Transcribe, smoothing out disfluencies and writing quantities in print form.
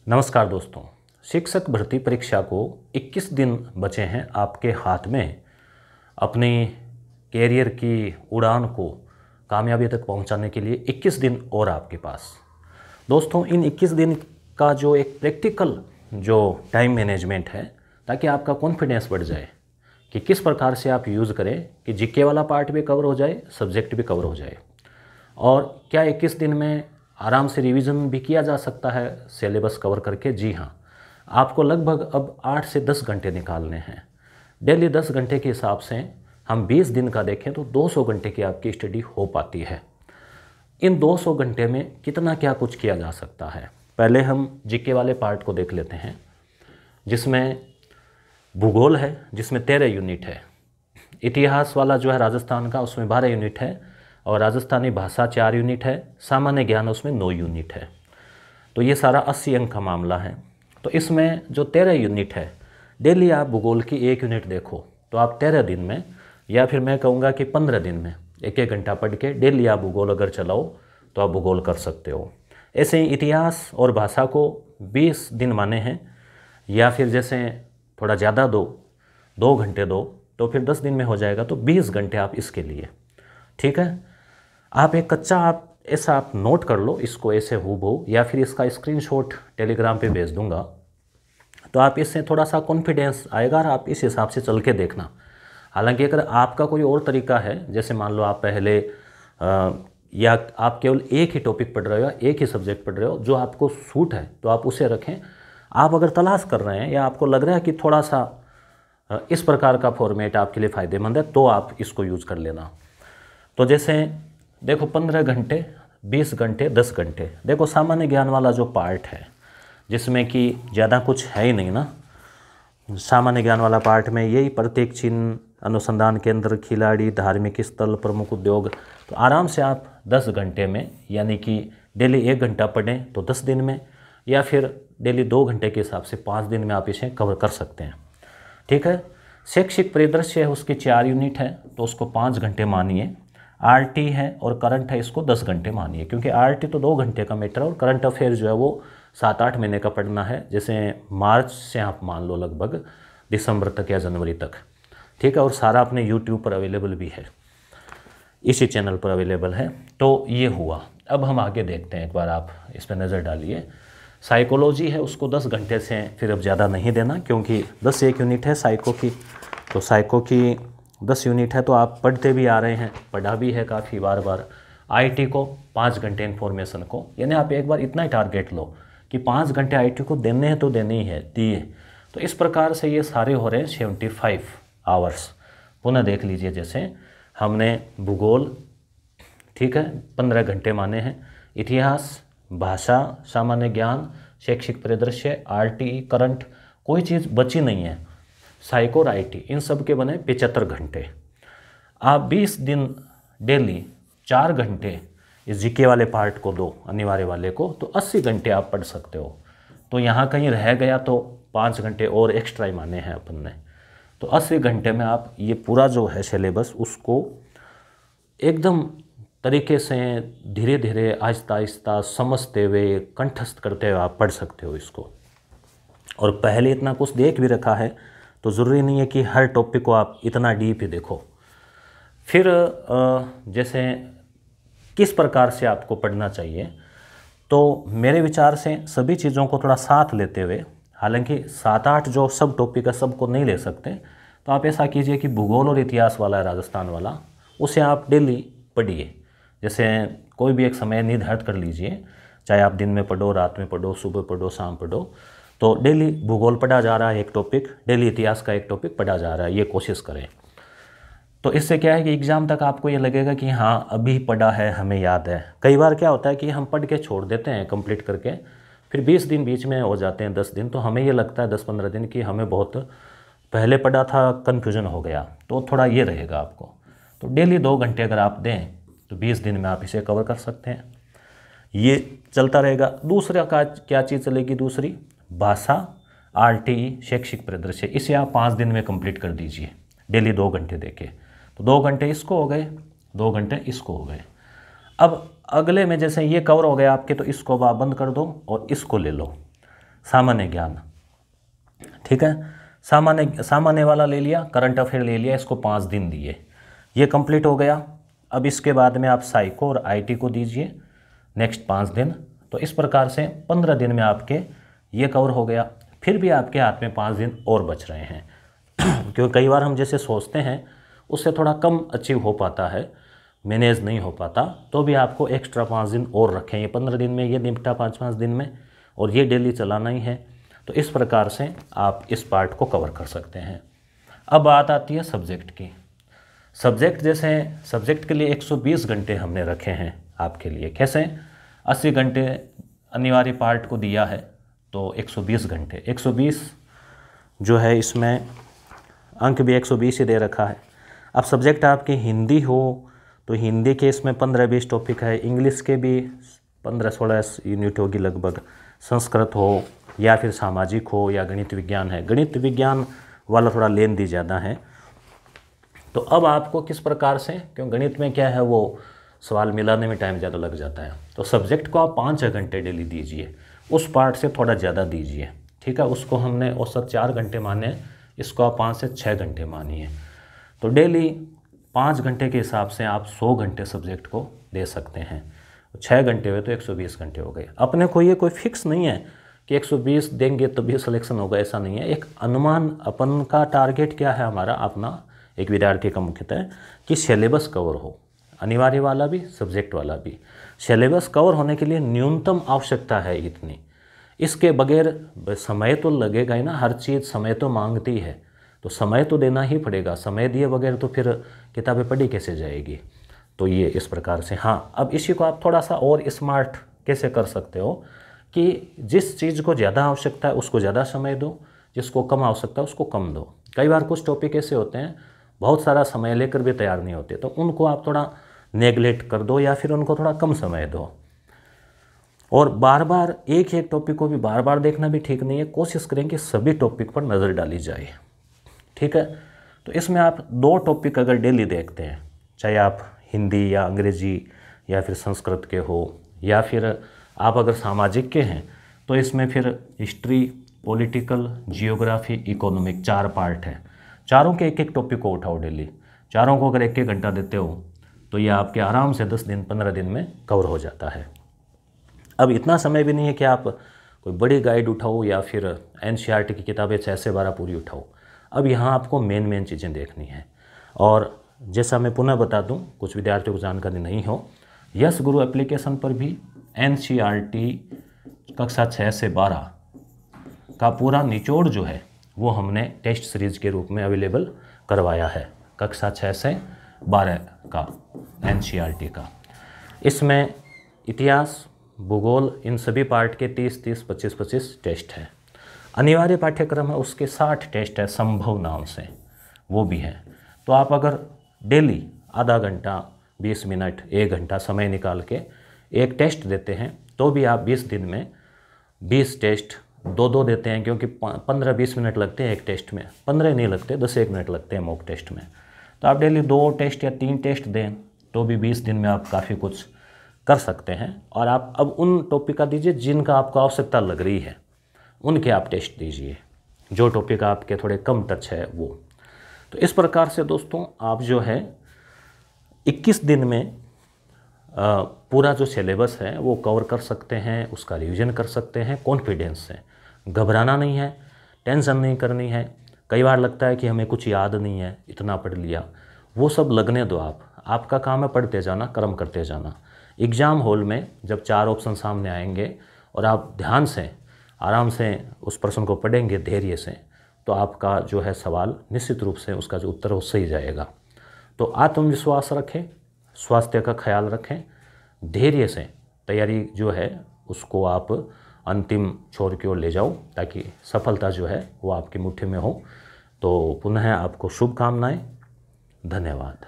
नमस्कार दोस्तों, शिक्षक भर्ती परीक्षा को 21 दिन बचे हैं आपके हाथ में अपनी कैरियर की उड़ान को कामयाबी तक पहुंचाने के लिए 21 दिन और आपके पास। दोस्तों, इन 21 दिन का जो एक प्रैक्टिकल जो टाइम मैनेजमेंट है, ताकि आपका कॉन्फिडेंस बढ़ जाए कि किस प्रकार से आप यूज़ करें कि जीके वाला पार्ट भी कवर हो जाए, सब्जेक्ट भी कवर हो जाए। और क्या 21 दिन में आराम से रिवीजन भी किया जा सकता है सिलेबस कवर करके? जी हाँ, आपको लगभग अब 8 से 10 घंटे निकालने हैं। डेली 10 घंटे के हिसाब से हम 20 दिन का देखें तो 200 घंटे की आपकी स्टडी हो पाती है। इन 200 घंटे में कितना क्या कुछ किया जा सकता है, पहले हम जीके वाले पार्ट को देख लेते हैं, जिसमें भूगोल है, जिसमें 13 यूनिट है। इतिहास वाला जो है राजस्थान का, उसमें 12 यूनिट है, और राजस्थानी भाषा 4 यूनिट है। सामान्य ज्ञान उसमें 9 यूनिट है। तो ये सारा 80 अंक का मामला है। तो इसमें जो 13 यूनिट है, डेली आप भूगोल की 1 यूनिट देखो तो आप 13 दिन में, या फिर मैं कहूँगा कि 15 दिन में 1-1 घंटा पढ़ के डेली आप भूगोल अगर चलाओ तो आप भूगोल कर सकते हो। ऐसे ही इतिहास और भाषा को 20 दिन माने हैं, या फिर जैसे थोड़ा ज़्यादा 2 घंटे दो तो फिर 10 दिन में हो जाएगा, तो 20 घंटे आप इसके लिए। ठीक है, आप एक कच्चा ऐसा आप नोट कर लो इसको ऐसे हूबहू, या फिर इसका स्क्रीनशॉट टेलीग्राम पे भेज दूंगा, तो आप इससे थोड़ा सा कॉन्फिडेंस आएगा और आप इस हिसाब से चल के देखना। हालांकि अगर आपका कोई और तरीका है, जैसे मान लो आप पहले या आप केवल एक ही टॉपिक पढ़ रहे हो या एक ही सब्जेक्ट पढ़ रहे हो, जो आपको सूट है तो आप उसे रखें। आप अगर तलाश कर रहे हैं या आपको लग रहा है कि थोड़ा सा इस प्रकार का फॉर्मेट आपके लिए फ़ायदेमंद है, तो आप इसको यूज़ कर लेना। तो जैसे देखो 15 घंटे, 20 घंटे, 10 घंटे। देखो सामान्य ज्ञान वाला जो पार्ट है, जिसमें कि ज़्यादा कुछ है ही नहीं ना, सामान्य ज्ञान वाला पार्ट में यही प्रत्येक चिन्ह, अनुसंधान केंद्र, खिलाड़ी, धार्मिक स्थल, प्रमुख उद्योग। तो आराम से आप 10 घंटे में, यानी कि डेली 1 घंटा पढ़ें तो 10 दिन में, या फिर डेली 2 घंटे के हिसाब से 5 दिन में आप इसे कवर कर सकते हैं। ठीक है, शैक्षिक परिदृश्य है, उसकी 4 यूनिट है तो उसको 5 घंटे मानिए। आरटी है और करंट है, इसको 10 घंटे मानिए, क्योंकि आरटी तो 2 घंटे का मैटर है और करंट अफेयर जो है वो 7-8 महीने का पढ़ना है। जैसे मार्च से आप मान लो लगभग दिसंबर तक या जनवरी तक। ठीक है, और सारा अपने यूट्यूब पर अवेलेबल भी है, इसी चैनल पर अवेलेबल है। तो ये हुआ। अब हम आगे देखते हैं, एक बार आप इस पर नज़र डालिए। साइकोलॉजी है, उसको 10 घंटे से फिर अब ज़्यादा नहीं देना, क्योंकि 10 एक यूनिट है साइको की। तो साइको की 10 यूनिट है तो आप पढ़ते भी आ रहे हैं, पढ़ा भी है काफ़ी बार बार। आईटी को 5 घंटे इन्फॉर्मेशन को, यानी आप एक बार इतना ही टारगेट लो कि 5 घंटे आईटी को देने हैं तो देने ही है, दिए। तो इस प्रकार से ये सारे हो रहे हैं 75 आवर्स। पुनः देख लीजिए, जैसे हमने भूगोल, ठीक है, 15 घंटे माने हैं। इतिहास, भाषा, सामान्य ज्ञान, शैक्षिक परिदृश्य, आरटी, करंट, कोई चीज़ बची नहीं है। साइको और आईटी, इन सब के बने 75 घंटे। आप 20 दिन डेली 4 घंटे इस जीके वाले पार्ट को दो, अनिवार्य वाले को, तो 80 घंटे आप पढ़ सकते हो। तो यहाँ कहीं रह गया तो 5 घंटे और एक्स्ट्रा ही माने हैं अपन ने। तो 80 घंटे में आप ये पूरा जो है सिलेबस, उसको एकदम तरीके से धीरे धीरे आहिस्ता आहिस्ता समझते हुए, कंठस्थ करते हुए आप पढ़ सकते हो इसको। और पहले इतना कुछ देख भी रखा है तो ज़रूरी नहीं है कि हर टॉपिक को आप इतना डीप ही देखो। फिर जैसे किस प्रकार से आपको पढ़ना चाहिए, तो मेरे विचार से सभी चीज़ों को थोड़ा साथ लेते हुए, हालांकि 7-8 जो सब टॉपिक है सबको नहीं ले सकते, तो आप ऐसा कीजिए कि भूगोल और इतिहास वाला है राजस्थान वाला, उसे आप डेली पढ़िए। जैसे कोई भी एक समय निर्धारित कर लीजिए, चाहे आप दिन में पढ़ो, रात में पढ़ो, सुबह पढ़ो, शाम पढ़ो। तो डेली भूगोल पढ़ा जा रहा है एक टॉपिक, डेली इतिहास का एक टॉपिक पढ़ा जा रहा है, ये कोशिश करें। तो इससे क्या है कि एग्ज़ाम तक आपको ये लगेगा कि हाँ अभी पढ़ा है, हमें याद है। कई बार क्या होता है कि हम पढ़ के छोड़ देते हैं कंप्लीट करके, फिर 20 दिन बीच में हो जाते हैं, 10 दिन, तो हमें ये लगता है 10-15 दिन कि हमें बहुत पहले पढ़ा था, कन्फ्यूज़न हो गया। तो थोड़ा ये रहेगा आपको। तो डेली 2 घंटे अगर आप दें तो 20 दिन में आप इसे कवर कर सकते हैं। ये चलता रहेगा। दूसरा का क्या चीज़ चलेगी? दूसरी भाषा, आरटी, शैक्षिक परिदृश्य, इसे आप 5 दिन में कंप्लीट कर दीजिए, डेली 2 घंटे देके। तो 2 घंटे इसको हो गए, 2 घंटे इसको हो गए। अब अगले में जैसे ये कवर हो गया आपके, तो इसको आप बंद कर दो और इसको ले लो। सामान्य ज्ञान, ठीक है। सामान्य वाला ले लिया, करंट अफेयर ले लिया, इसको 5 दिन दिए, ये कंप्लीट हो गया। अब इसके बाद में आप साइको और आईटी को दीजिए नेक्स्ट 5 दिन। तो इस प्रकार से 15 दिन में आपके ये कवर हो गया। फिर भी आपके हाथ में 5 दिन और बच रहे हैं क्योंकि कई बार हम जैसे सोचते हैं उससे थोड़ा कम अचीव हो पाता है, मैनेज नहीं हो पाता, तो भी आपको एक्स्ट्रा 5 दिन और रखें। ये 15 दिन में ये निपटा 5-5 दिन में, और ये डेली चलाना ही है। तो इस प्रकार से आप इस पार्ट को कवर कर सकते हैं। अब बात आती है सब्जेक्ट की। सब्जेक्ट जैसे सब्जेक्ट के लिए 120 घंटे हमने रखे हैं आपके लिए। कैसे? 80 घंटे अनिवार्य पार्ट को दिया है, तो 120 घंटे, 120 जो है इसमें अंक भी 120 ही दे रखा है। अब सब्जेक्ट आपकी हिंदी हो तो हिंदी के इसमें 15-20 टॉपिक है, इंग्लिश के भी 15-16 यूनिट होगी लगभग, संस्कृत हो या फिर सामाजिक हो या गणित विज्ञान है। गणित विज्ञान वाला थोड़ा लेंथी ज़्यादा है। तो अब आपको किस प्रकार से, क्यों गणित में क्या है वो सवाल मिलाने में टाइम ज़्यादा लग जाता है, तो सब्जेक्ट को आप 5 घंटे डेली दीजिए, उस पार्ट से थोड़ा ज़्यादा दीजिए, ठीक है। उसको हमने औसत 4 घंटे माने, इसको आप 5 से 6 घंटे मानिए। तो डेली 5 घंटे के हिसाब से आप 100 घंटे सब्जेक्ट को दे सकते हैं। 6 घंटे हुए तो 120 घंटे हो गए। अपने को ये कोई फिक्स नहीं है कि 120 देंगे तभी सिलेक्शन होगा, ऐसा नहीं है। एक अनुमान, अपन का टारगेट क्या है हमारा अपना, एक विद्यार्थी का मुख्यतः कि सिलेबस कवर हो, अनिवार्य वाला भी सब्जेक्ट वाला भी। सिलेबस कवर होने के लिए न्यूनतम आवश्यकता है इतनी, इसके बगैर समय तो लगेगा ही ना, हर चीज़ समय तो मांगती है, तो समय तो देना ही पड़ेगा। समय दिए बगैर तो फिर किताबें पढ़ी कैसे जाएगी। तो ये इस प्रकार से। हाँ, अब इसी को आप थोड़ा सा और स्मार्ट कैसे कर सकते हो कि जिस चीज़ को ज़्यादा आवश्यकता है उसको ज़्यादा समय दो, जिसको कम आवश्यकता है उसको कम दो। कई बार कुछ टॉपिक ऐसे होते हैं बहुत सारा समय लेकर भी तैयार नहीं होते, तो उनको आप थोड़ा नेगलेक्ट कर दो या फिर उनको थोड़ा कम समय दो। और बार बार एक एक टॉपिक को भी बार बार देखना भी ठीक नहीं है। कोशिश करें कि सभी टॉपिक पर नज़र डाली जाए, ठीक है। तो इसमें आप 2 टॉपिक अगर डेली देखते हैं, चाहे आप हिंदी या अंग्रेजी या फिर संस्कृत के हो, या फिर आप अगर सामाजिक के हैं तो इसमें फिर history, political, geography, economic 4 part हैं। चारों के एक एक टॉपिक को उठाओ डेली। चारों को अगर 1-1 घंटा देते हो तो ये आपके आराम से 10 दिन 15 दिन में कवर हो जाता है। अब इतना समय भी नहीं है कि आप कोई बड़ी गाइड उठाओ या फिर एनसीईआरटी की किताबें 6 से 12 पूरी उठाओ। अब यहाँ आपको मेन चीज़ें देखनी है। और जैसा मैं पुनः बता दूँ, कुछ विद्यार्थियों को जानकारी नहीं हो, यस गुरु एप्लीकेशन पर भी एनसीईआरटी कक्षा 6 से 12 का पूरा निचोड़ जो है वो हमने टेस्ट सीरीज़ के रूप में अवेलेबल करवाया है, कक्षा 6 से 12 का एनसीईआरटी का। इसमें इतिहास, भूगोल, इन सभी पार्ट के 30-30, 25-25 टेस्ट हैं। अनिवार्य पाठ्यक्रम है उसके 60 टेस्ट है संभव नाम से, वो भी हैं। तो आप अगर डेली आधा घंटा, 20 मिनट, 1 घंटा समय निकाल के एक टेस्ट देते हैं तो भी आप 20 दिन में 20 टेस्ट 2-2 देते हैं, क्योंकि 15-20 मिनट लगते हैं एक टेस्ट में, 15 नहीं लगते, 10-1 मिनट लगते हैं मॉक टेस्ट में। तो आप डेली 2 टेस्ट या 3 टेस्ट दें तो भी 20 दिन में आप काफ़ी कुछ कर सकते हैं। और आप अब उन टॉपिक का दीजिए जिनका आपको आवश्यकता लग रही है, उनके आप टेस्ट दीजिए, जो टॉपिक आपके थोड़े कम टच है वो। तो इस प्रकार से दोस्तों आप जो है 21 दिन में पूरा जो सिलेबस है वो कवर कर सकते हैं, उसका रिवीजन कर सकते हैं कॉन्फिडेंस से। घबराना नहीं है, टेंशन नहीं करनी है। कई बार लगता है कि हमें कुछ याद नहीं है, इतना पढ़ लिया, वो सब लगने दो। आपका काम है पढ़ते जाना, कर्म करते जाना। एग्ज़ाम हॉल में जब 4 ऑप्शन सामने आएंगे और आप ध्यान से आराम से उस प्रश्न को पढ़ेंगे धैर्य से, तो आपका जो है सवाल निश्चित रूप से उसका जो उत्तर वो सही जाएगा। तो आत्मविश्वास रखें, स्वास्थ्य का ख्याल रखें, धैर्य से तैयारी जो है उसको आप अंतिम छोर की ओर ले जाओ, ताकि सफलता जो है वो आपकी मुट्ठी में हो। तो पुनः आपको शुभकामनाएं। धन्यवाद।